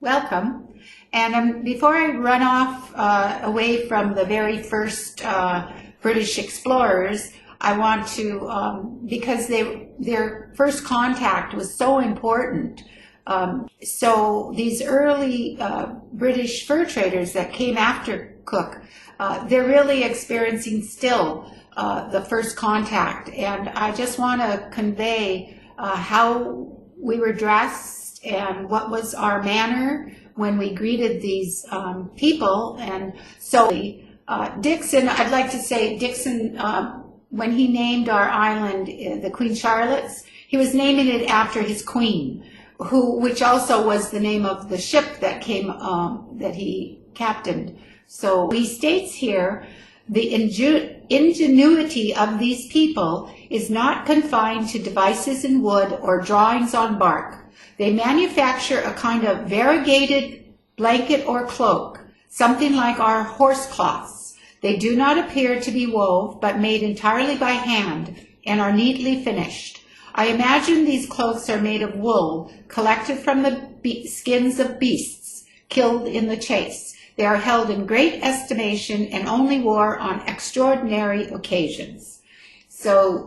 Welcome. And before I run off away from the very first British explorers, I want to, because their first contact was so important. So these early British fur traders that came after Cook, they're really experiencing still the first contact. And I just want to convey how we were dressed and what was our manner when we greeted these people. And so Dixon, I'd like to say Dixon, when he named our island the Queen Charlotte's, he was naming it after his queen, which also was the name of the ship that came, that he captained. So he states here, the ingenuity of these people is not confined to devices in wood or drawings on bark. They manufacture a kind of variegated blanket or cloak, something like our horse cloths. They do not appear to be wove, but made entirely by hand and are neatly finished. I imagine these cloaks are made of wool collected from the skins of beasts killed in the chase. They are held in great estimation and only wore on extraordinary occasions. So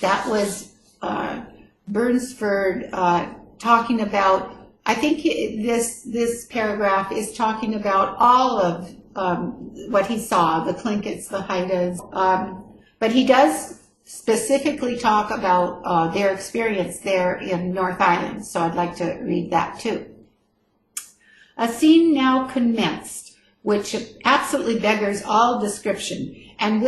that was Burnsford talking about, I think this paragraph is talking about all of what he saw, the Tlinkits, the Haidas, but he does specifically talk about their experience there in North Island, so I'd like to read that too. A scene now commenced, which absolutely beggars all description, and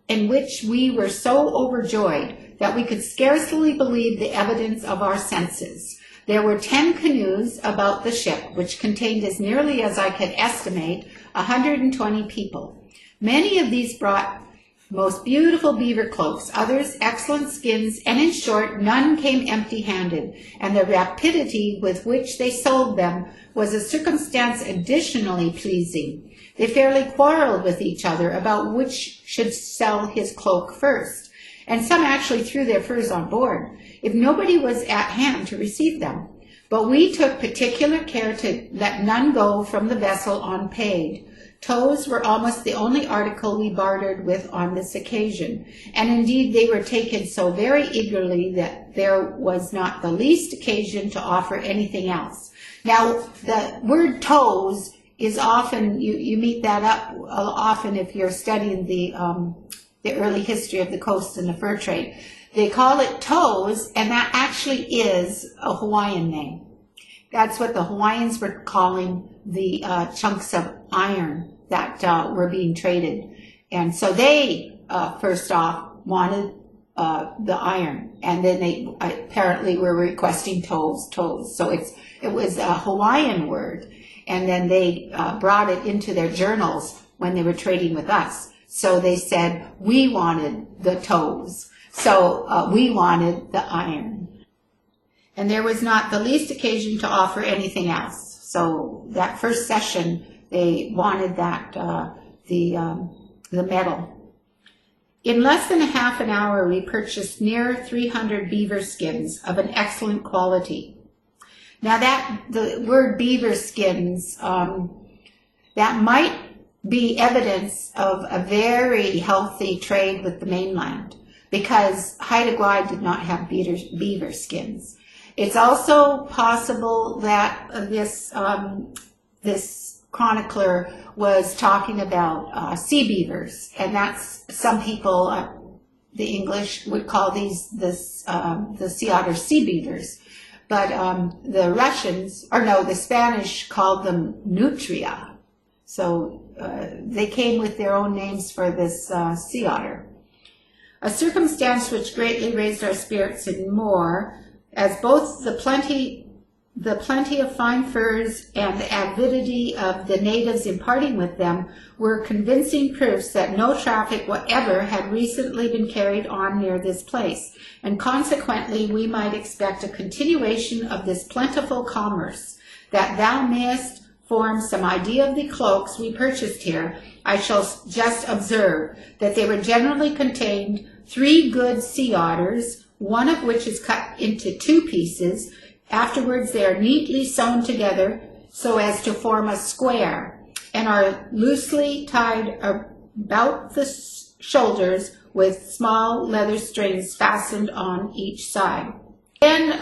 in which we were so overjoyed that we could scarcely believe the evidence of our senses. There were 10 canoes about the ship, which contained, as nearly as I could estimate, 120 people. Many of these brought most beautiful beaver cloaks, others excellent skins, and in short, none came empty-handed, and the rapidity with which they sold them was a circumstance additionally pleasing. They fairly quarreled with each other about which should sell his cloak first, and some actually threw their furs on board, if nobody was at hand to receive them. But we took particular care to let none go from the vessel unpaid. Toes were almost the only article we bartered with on this occasion, and indeed they were taken so very eagerly that there was not the least occasion to offer anything else. Now, the word toes is often, you meet that up often if you're studying the early history of the coast and the fur trade. They call it toes, and that actually is a Hawaiian name. That's what the Hawaiians were calling the chunks of iron that were being traded. And so they, first off, wanted the iron, and then they apparently were requesting toes. So it was a Hawaiian word, and then they brought it into their journals when they were trading with us. So they said, we wanted the toes. So we wanted the iron. And there was not the least occasion to offer anything else. So that first session, they wanted that, the metal. In less than a half an hour, we purchased near 300 beaver skins of an excellent quality. Now the word beaver skins, that might be evidence of a very healthy trade with the mainland, because Haida Gwaii did not have beaver skins. It's also possible that this chronicler was talking about sea beavers, and that's, some people, the English would call the sea otter sea beavers, but the Russians, or no, the Spanish called them nutria. So they came with their own names for this sea otter. A circumstance which greatly raised our spirits and more, as both the plenty of fine furs and the avidity of the natives in parting with them were convincing proofs that no traffic whatever had recently been carried on near this place, and consequently we might expect a continuation of this plentiful commerce. That thou mayest form some idea of the cloaks we purchased here, I shall just observe that they were generally contained 3 good sea otters, one of which is cut into 2 pieces, Afterwards, they are neatly sewn together so as to form a square and are loosely tied about the shoulders with small leather strings fastened on each side. Then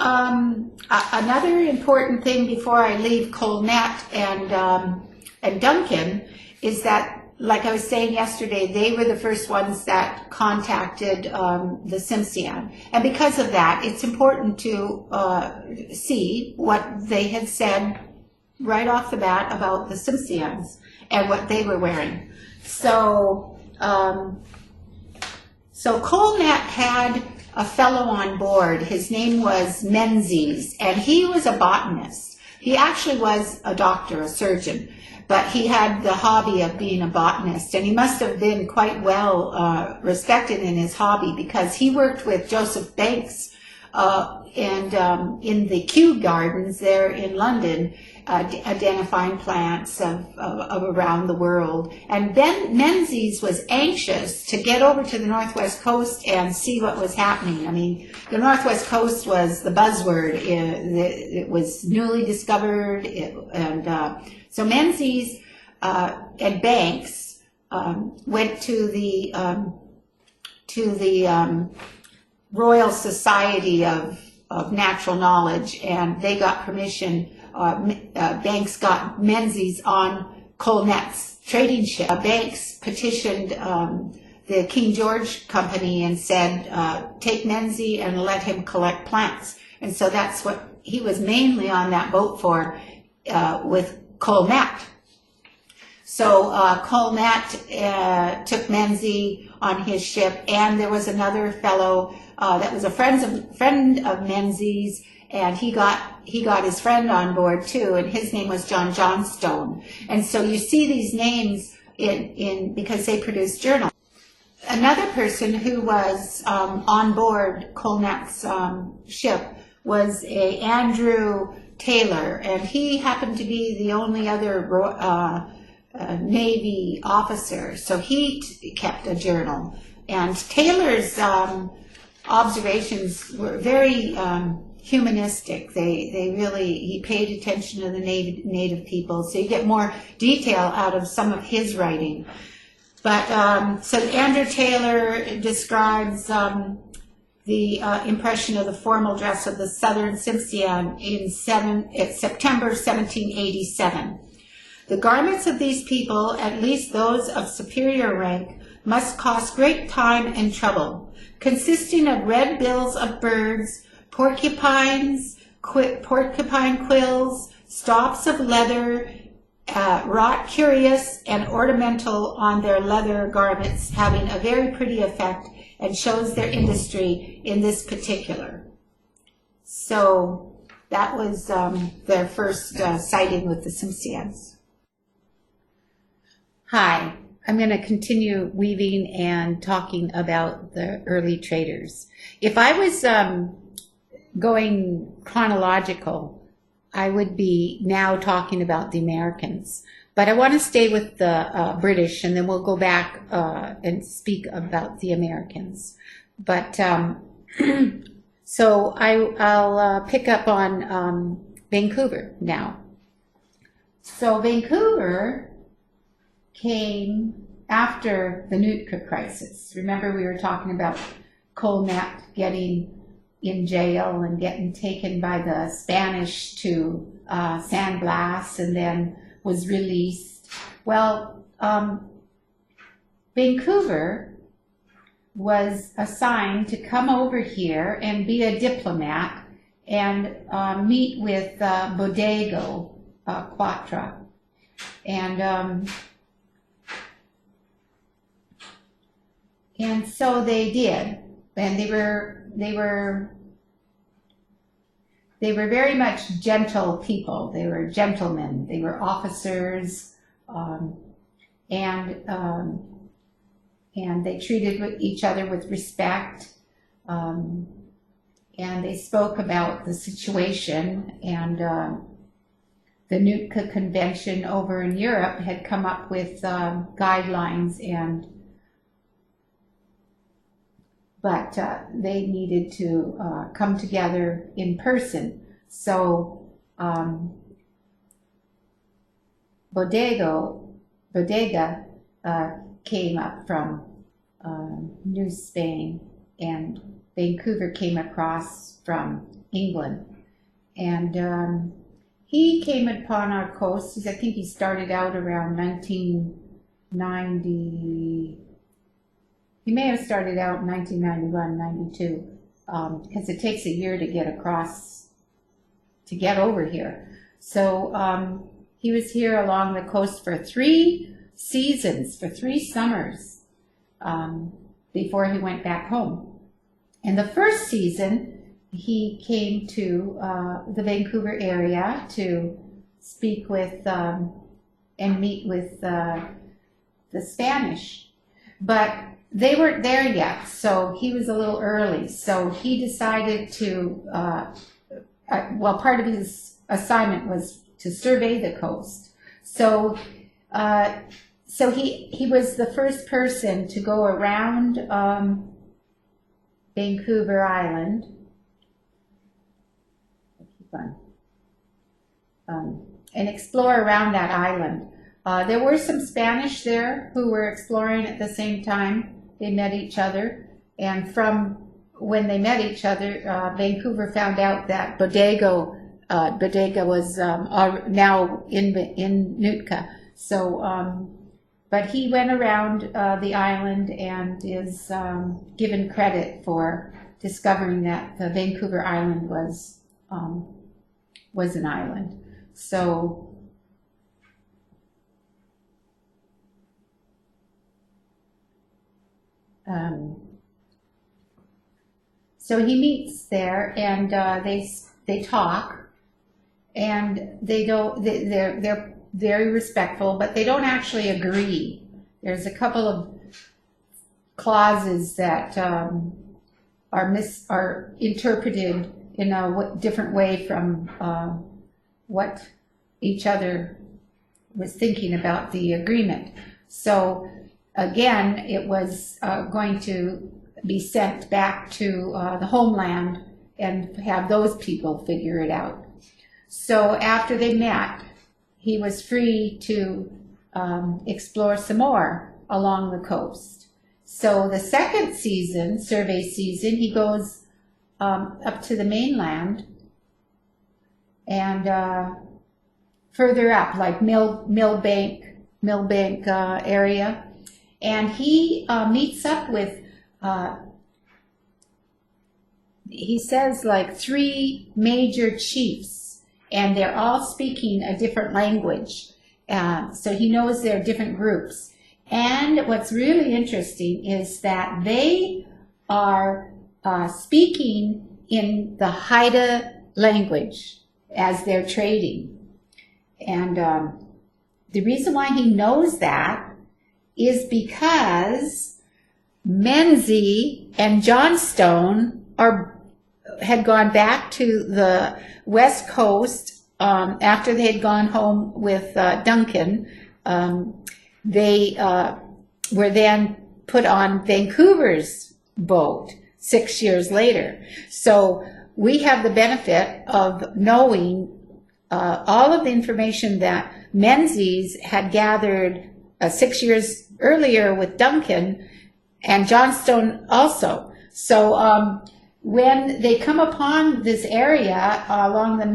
another important thing before I leave Colnett and Duncan is that, like I was saying yesterday, they were the first ones that contacted the Simpsian. And because of that, it's important to see what they had said right off the bat about the Simpsians and what they were wearing. So Colnett had a fellow on board. His name was Menzies, and he was a botanist. He actually was a doctor, a surgeon, but he had the hobby of being a botanist, and he must have been quite well respected in his hobby, because he worked with Joseph Banks and in the Kew Gardens there in London, identifying plants of around the world. And Menzies was anxious to get over to the Northwest Coast and see what was happening. I mean, the Northwest Coast was the buzzword. It was newly discovered, so Menzies and Banks went to the Royal Society of Natural Knowledge, and they got permission. Banks got Menzies on Colnett's trading ship. Banks petitioned the King George Company and said, take Menzies and let him collect plants. And so that's what he was mainly on that boat for, with Colnett. So Colnett took Menzies on his ship, and there was another fellow that was a friend of Menzies, and he got his friend on board too, and his name was John Johnstone. And so you see these names in because they produced journals. Another person who was on board Colnett's ship was a Andrew Taylor, and he happened to be the only other Navy officer, so he kept a journal. And Taylor's observations were very humanistic. He paid attention to the native people, so you get more detail out of some of his writing. But so Andrew Taylor describes the impression of the formal dress of the Southern Simpsian in September 1787. The garments of these people, at least those of superior rank, must cost great time and trouble, consisting of red bills of birds, porcupine quills, stops of leather, wrought curious and ornamental on their leather garments, having a very pretty effect, and shows their industry in this particular. So that was their first sighting with the Simpsians. Hi, I'm going to continue weaving and talking about the early traders. If I was going chronological, I would be now talking about the Americans. But I want to stay with the British, and then we'll go back and speak about the Americans. But so I'll pick up on Vancouver now. So Vancouver came after the Nootka crisis. Remember, we were talking about Colnett getting in jail and getting taken by the Spanish to San Blas and then was released. Well, Vancouver was assigned to come over here and be a diplomat and meet with Bodego Quatra. And so they did, and they were very much gentle people. They were gentlemen. They were officers, and they treated each other with respect, and they spoke about the situation. And the Nootka Convention over in Europe had come up with guidelines, but they needed to come together in person. So Bodega came up from New Spain, and Vancouver came across from England. And he came upon our coast. I think he started out around 1990. He may have started out in 1991, 92, because it takes a year to get across, to get over here. So he was here along the coast for 3 seasons, for 3 summers, before he went back home. And the first season, he came to the Vancouver area to speak with and meet with the Spanish. But they weren't there yet, so he was a little early. So he decided to, well, part of his assignment was to survey the coast. So he was the first person to go around Vancouver Island. And explore around that island. There were some Spanish there who were exploring at the same time. They met each other, and from when they met each other, Vancouver found out that Bodega was now in Nootka. So, but he went around the island and is given credit for discovering that the Vancouver Island was an island. So so he meets there, and they talk, and they're very respectful, but they don't actually agree. There's a couple of clauses that are interpreted in a different way from what each other was thinking about the agreement. So again, it was going to be sent back to the homeland and have those people figure it out. So after they met, he was free to explore some more along the coast. So the second season, survey season, he goes up to the mainland and further up, like Millbank area, and he meets up with, he says, like 3 major chiefs, and they're all speaking a different language. So he knows they're different groups. And what's really interesting is that they are speaking in the Haida language as they're trading. And the reason why he knows that is because Menzies and Johnstone had gone back to the West Coast after they had gone home with Duncan. They were then put on Vancouver's boat 6 years later. So we have the benefit of knowing all of the information that Menzies had gathered 6 years earlier with Duncan, and Johnstone also. So when they come upon this area along the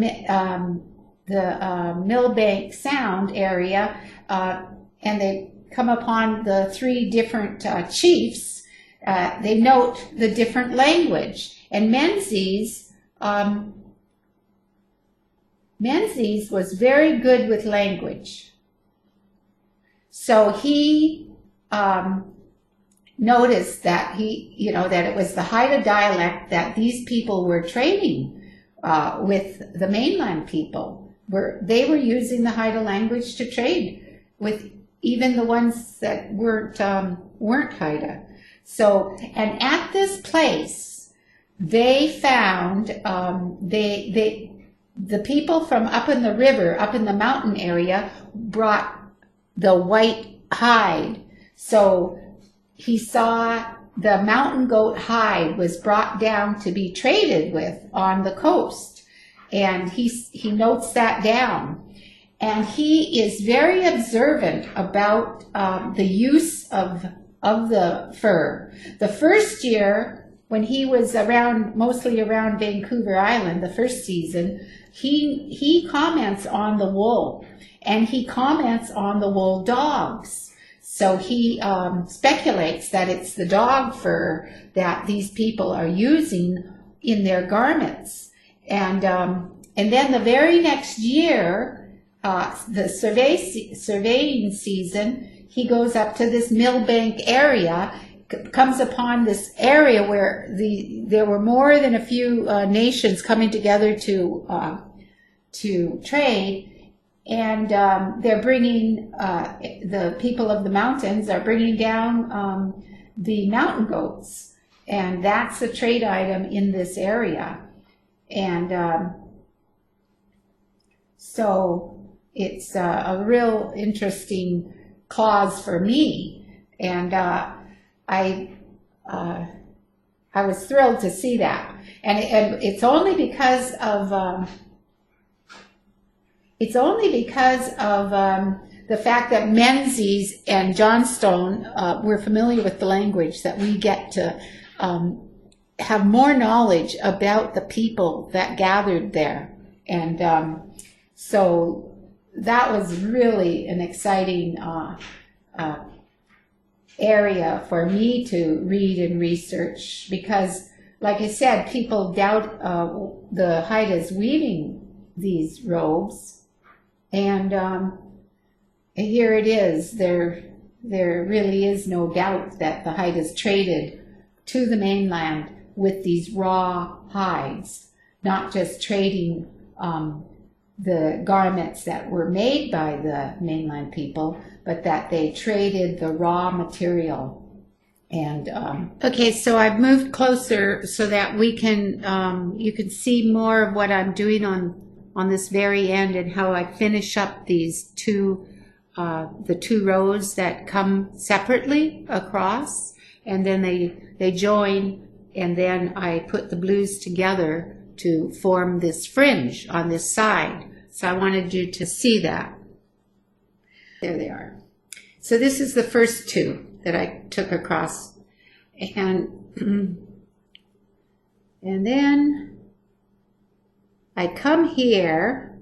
Millbank Sound area, and they come upon the 3 different chiefs, they note the different language. And Menzies was very good with language. So he noticed that that it was the Haida dialect that these people were trading with the mainland people. They were using the Haida language to trade with even the ones that weren't Haida. So, and at this place, they found the people from up in the river, up in the mountain area, brought the white hide. So he saw the mountain goat hide was brought down to be traded with on the coast. and he notes that down. And he is very observant about the use of the fur. The first year, when he was mostly around Vancouver Island, the first season, he comments on the wool, and he comments on the wool dogs. So he speculates that it's the dog fur that these people are using in their garments. And then the very next year, the surveying season, he goes up to this Millbank area, comes upon this area where there were more than a few nations coming together to trade. And they're bringing, the people of the mountains are bringing down the mountain goats. And that's a trade item in this area. And so it's a real interesting cause for me. And I was thrilled to see that. And it's only because of the fact that Menzies and Johnstone were familiar with the language that we get to have more knowledge about the people that gathered there. And so that was really an exciting area for me to read and research, because, like I said, people doubt the Haidas weaving these robes. And here it is. There really is no doubt that the Haidas traded to the mainland with these raw hides, not just trading the garments that were made by the mainland people, but that they traded the raw material. And okay, so I've moved closer so that we can you can see more of what I'm doing on this very end, and how I finish up these the two rows that come separately across, and then they join, and then I put the blues together to form this fringe on this side. So I wanted you to see that. There they are. So this is the first two that I took across, and then I come here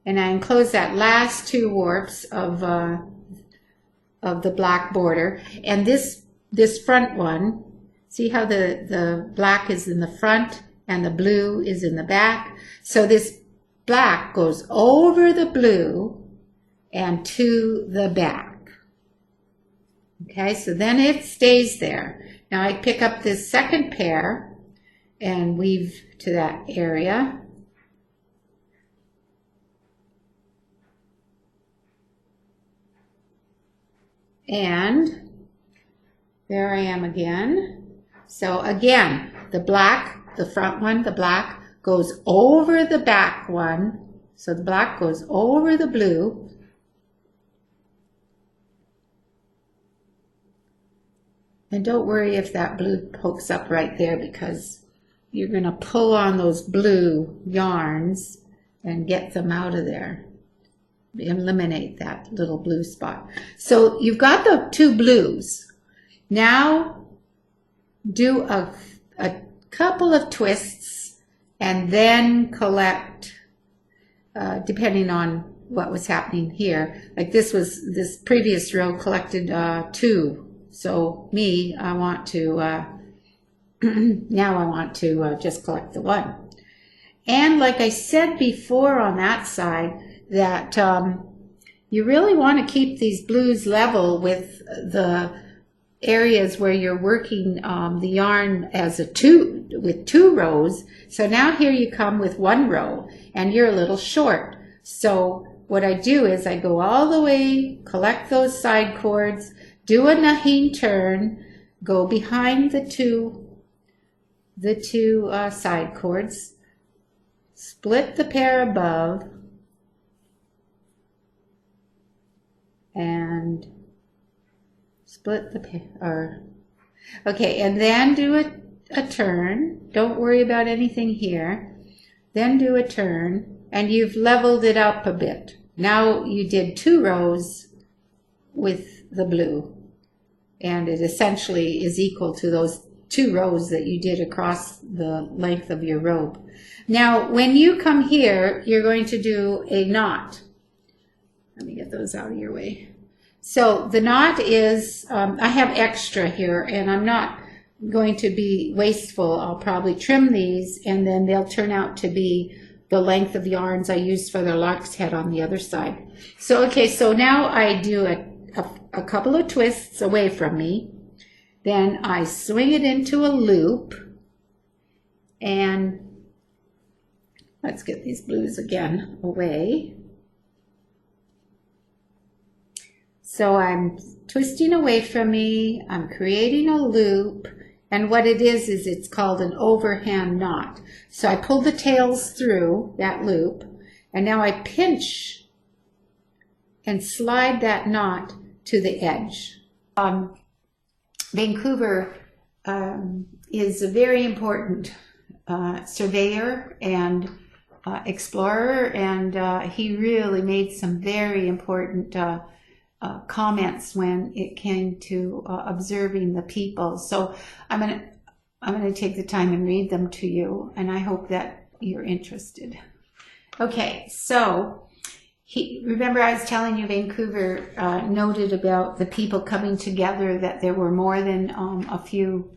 and I enclose that last two warps of the black border, and this front one, see how the black is in the front and the blue is in the back. So this black goes over the blue and to the back. Okay, so then it stays there. Now I pick up this second pair and weave to that area. And there I am again. So again, the black, the front one, the black goes over the back one. So the black goes over the blue. And don't worry if that blue pokes up right there, because you're going to pull on those blue yarns and get them out of there. Eliminate that little blue spot. So you've got the two blues. Now do a couple of twists and then collect, depending on what was happening here. Like this previous row collected 2. So I want to, now I want to just collect the 1. And like I said before on that side, that you really want to keep these blues level with the areas where you're working the yarn as with 2 rows. So now here you come with 1 row and you're a little short. So what I do is I go all the way, collect those side cords, do a naheen turn, go behind the two side cords, split the pair above, and split the pair. Okay, and then do a turn. Don't worry about anything here. then do a turn, and you've leveled it up a bit. Now you did 2 rows with the blue, and it essentially is equal to those 2 rows that you did across the length of your robe. Now, when you come here, you're going to do a knot. Let me get those out of your way. So the knot is, I have extra here, and I'm not going to be wasteful. I'll probably trim these, and then they'll turn out to be the length of yarns I used for the lark's head on the other side. So, okay, so now I do a couple of twists away from me. Then I swing it into a loop, and let's get these blues again away. So I'm twisting away from me, I'm creating a loop, and what it is it's called an overhand knot. So I pull the tails through that loop, and now I pinch and slide that knot to the edge. Vancouver is a very important surveyor and explorer, and he really made some very important comments when it came to observing the people. So I'm gonna take the time and read them to you, and I hope that you're interested. Okay, so remember I was telling you Vancouver noted about the people coming together, that there were more than a few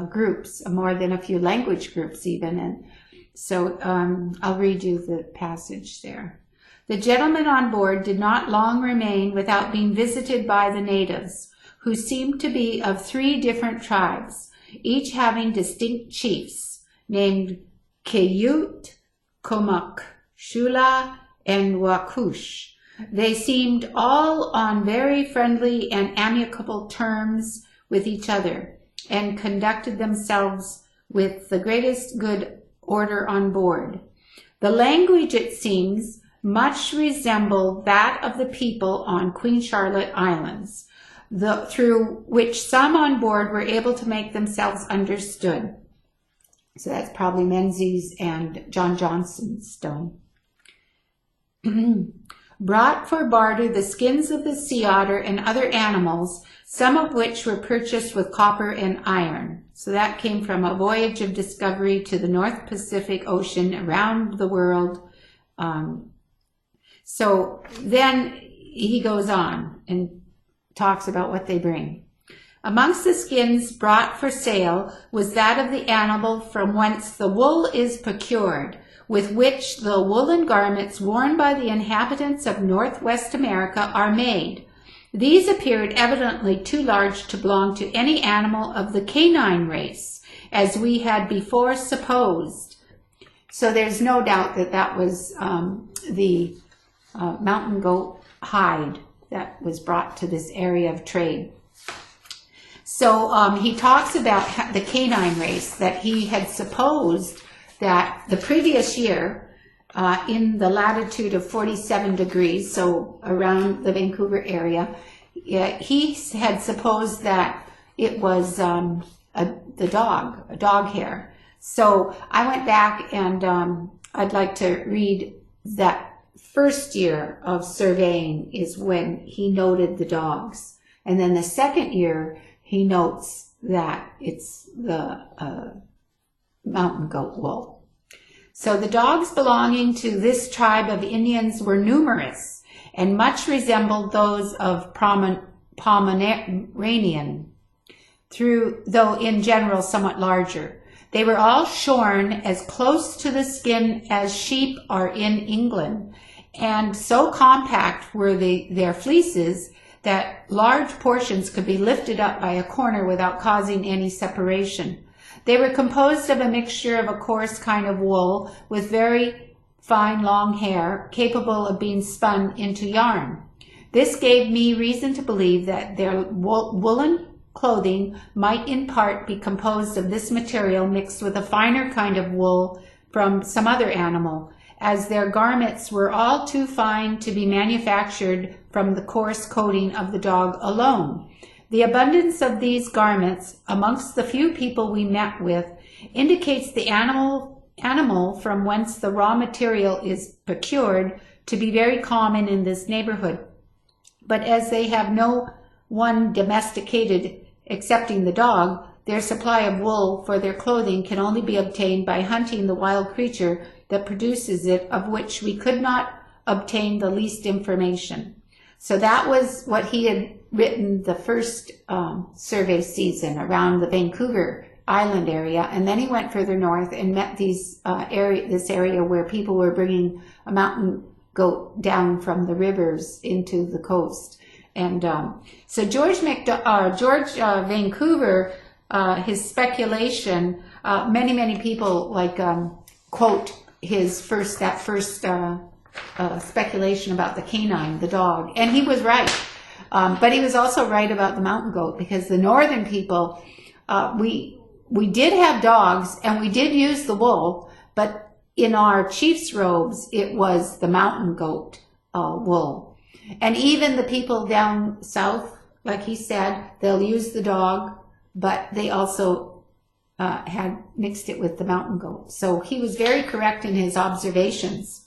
groups, more than a few language groups even, and so I'll read you the passage there. The gentlemen on board did not long remain without being visited by the natives, who seemed to be of 3 different tribes, each having distinct chiefs, named Keyut, Komak, Shula, and Wakush. They seemed all on very friendly and amicable terms with each other, and conducted themselves with the greatest good order on board. The language, it seems, much resembled that of the people on Queen Charlotte Islands, through which some on board were able to make themselves understood. So that's probably Menzies and John Johnstone. Brought for barter the skins of the sea otter and other animals, some of which were purchased with copper and iron. So that came from a voyage of discovery to the North Pacific Ocean around the world. So then he goes on and talks about what they bring. Amongst the skins brought for sale was that of the animal from whence the wool is procured, with which the woolen garments worn by the inhabitants of Northwest America are made. These appeared evidently too large to belong to any animal of the canine race, as we had before supposed. So there's no doubt that that was the mountain goat hide that was brought to this area of trade. So he talks about the canine race, that he had supposed that the previous year in the latitude of 47 degrees, so around the Vancouver area, he had supposed that it was the dog hair. So I went back, and I'd like to read that first year of surveying is when he noted the dogs. And then the second year, he notes that it's the mountain goat wool. So the dogs belonging to this tribe of Indians were numerous and much resembled those of Pomeranian, though in general somewhat larger. They were all shorn as close to the skin as sheep are in England, and so compact were their fleeces that large portions could be lifted up by a corner without causing any separation. They were composed of a mixture of a coarse kind of wool with very fine long hair, capable of being spun into yarn. This gave me reason to believe that their woolen clothing might in part be composed of this material mixed with a finer kind of wool from some other animal, as their garments were all too fine to be manufactured from the coarse coating of the dog alone. The abundance of these garments amongst the few people we met with indicates the animal animal from whence the raw material is procured to be very common in this neighborhood. But as they have no one domesticated excepting the dog, their supply of wool for their clothing can only be obtained by hunting the wild creature that produces it, of which we could not obtain the least information. So that was what he had written the first survey season around the Vancouver Island area, and then he went further north and met this area where people were bringing a mountain goat down from the rivers into the coast. And so George Vancouver, his speculation, many people quote his first speculation about the canine, the dog, and he was right. But he was also right about the mountain goat, because the northern people, we did have dogs and we did use the wool, but in our chief's robes, it was the mountain goat wool. And even the people down south, like he said, they'll use the dog, but they also had mixed it with the mountain goat. So he was very correct in his observations.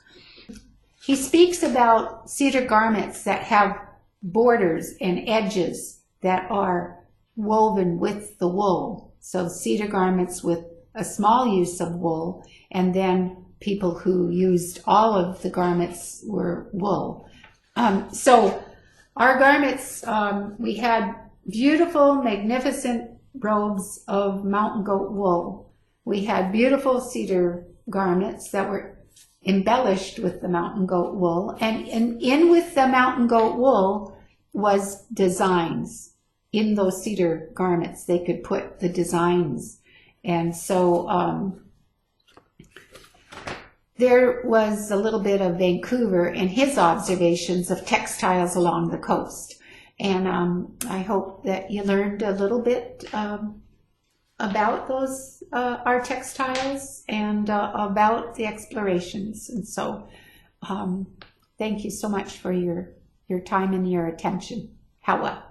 He speaks about cedar garments that have borders and edges that are woven with the wool. So cedar garments with a small use of wool, and then people who used all of the garments were wool. So our garments, we had beautiful, magnificent robes of mountain goat wool. We had beautiful cedar garments that were embellished with the mountain goat wool, and in with the mountain goat wool was designs. In those cedar garments, they could put the designs. And so there was a little bit of Vancouver and his observations of textiles along the coast. And I hope that you learned a little bit about those, our textiles, and about the explorations. And so thank you so much for your time and your attention. Hawa.